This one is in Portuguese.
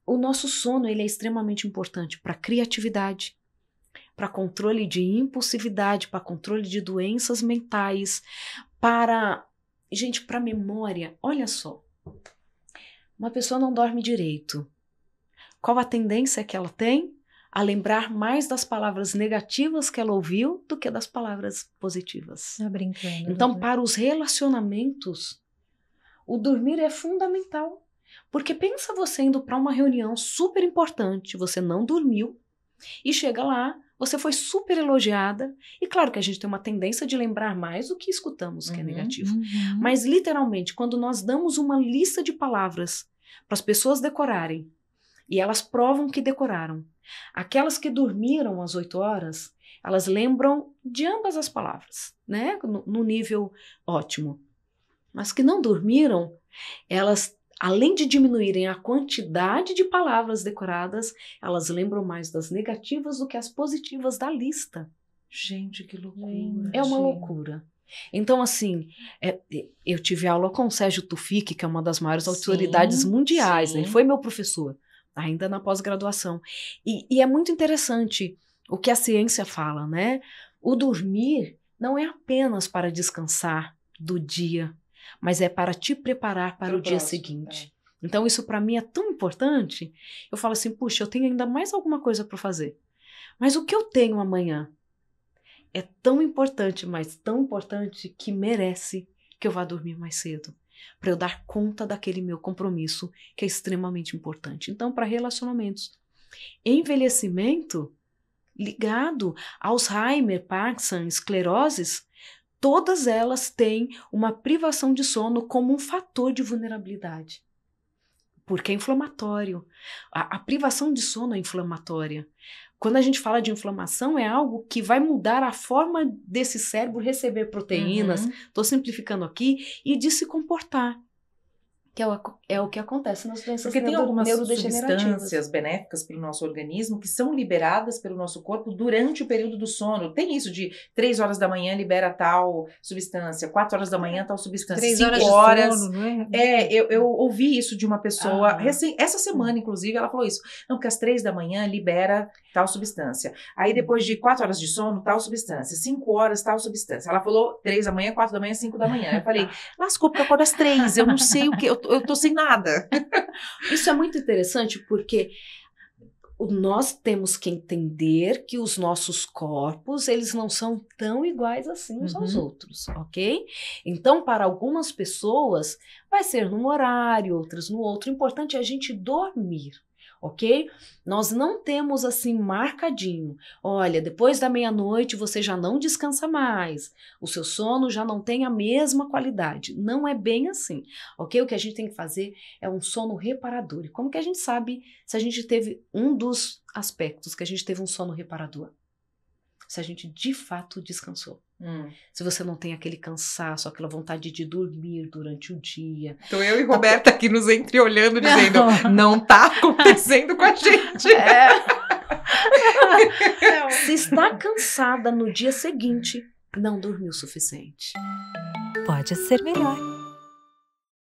o nosso sono ele é extremamente importante para criatividade, para controle de impulsividade, para controle de doenças mentais, para memória. Olha só, uma pessoa não dorme direito. Qual a tendência que ela tem? A lembrar mais das palavras negativas que ela ouviu do que das palavras positivas. Tá brincando. Então, para os relacionamentos, o dormir é fundamental. Porque pensa você indo para uma reunião super importante, você não dormiu, e chega lá, você foi super elogiada, e claro que a gente tem uma tendência de lembrar mais do que escutamos, que é negativo. Mas literalmente, quando nós damos uma lista de palavras para as pessoas decorarem, e elas provam que decoraram, aquelas que dormiram às 8 horas, elas lembram de ambas as palavras, né? No nível ótimo. Mas que não dormiram, elas, além de diminuírem a quantidade de palavras decoradas, elas lembram mais das negativas do que as positivas da lista. Gente, que loucura. É uma loucura. Então, assim, eu tive aula com o Sérgio Tufik, que é uma das maiores autoridades mundiais, né? Ele foi meu professor, ainda na pós-graduação. E é muito interessante o que a ciência fala, né? O dormir não é apenas para descansar do dia, mas é para te preparar para o dia seguinte. Então, isso para mim é tão importante. Eu falo assim, puxa, eu tenho ainda mais alguma coisa para fazer. Mas o que eu tenho amanhã é tão importante, mas tão importante que merece que eu vá dormir mais cedo, para eu dar conta daquele meu compromisso que é extremamente importante. Então, para relacionamentos, envelhecimento ligado a Alzheimer, Parkinson, escleroses, todas elas têm uma privação de sono como um fator de vulnerabilidade. Porque é inflamatório. A privação de sono é inflamatória. Quando a gente fala de inflamação, é algo que vai mudar a forma desse cérebro receber proteínas, estou simplificando aqui, e de se comportar. Que é o que acontece nas doenças Porque tem algumas neurodegenerativas. substâncias benéficas para o nosso organismo que são liberadas pelo nosso corpo durante o período do sono. Tem isso de 3 horas da manhã libera tal substância, 4 horas da manhã tal substância, 3 horas 5 horas. De sono, não é? Eu ouvi isso de uma pessoa, essa semana, inclusive, ela falou isso. Não, porque às 3 da manhã libera tal substância. Aí depois de 4 horas de sono, tal substância. 5 horas, tal substância. Ela falou 3 da manhã, 4 da manhã, 5 da manhã. Eu falei, lascou, porque eu acordo às 3, eu não sei o que, eu tô sem nada. Isso é muito interessante porque nós temos que entender que os nossos corpos, eles não são tão iguais assim uns aos outros, ok? Então, para algumas pessoas, vai ser num horário, outras no outro. O importante é a gente dormir. Ok? Nós não temos assim marcadinho. Olha, depois da meia-noite você já não descansa mais. O seu sono já não tem a mesma qualidade. Não é bem assim. Ok? O que a gente tem que fazer é um sono reparador. E como que a gente sabe se a gente teve um dos aspectos que a gente teve um sono reparador? Se a gente de fato descansou. Se você não tem aquele cansaço, aquela vontade de dormir durante o dia. Então eu e Roberta aqui nos entreolhando, dizendo, não tá acontecendo com a gente. Se está cansada no dia seguinte, não dormiu o suficiente. Pode ser melhor.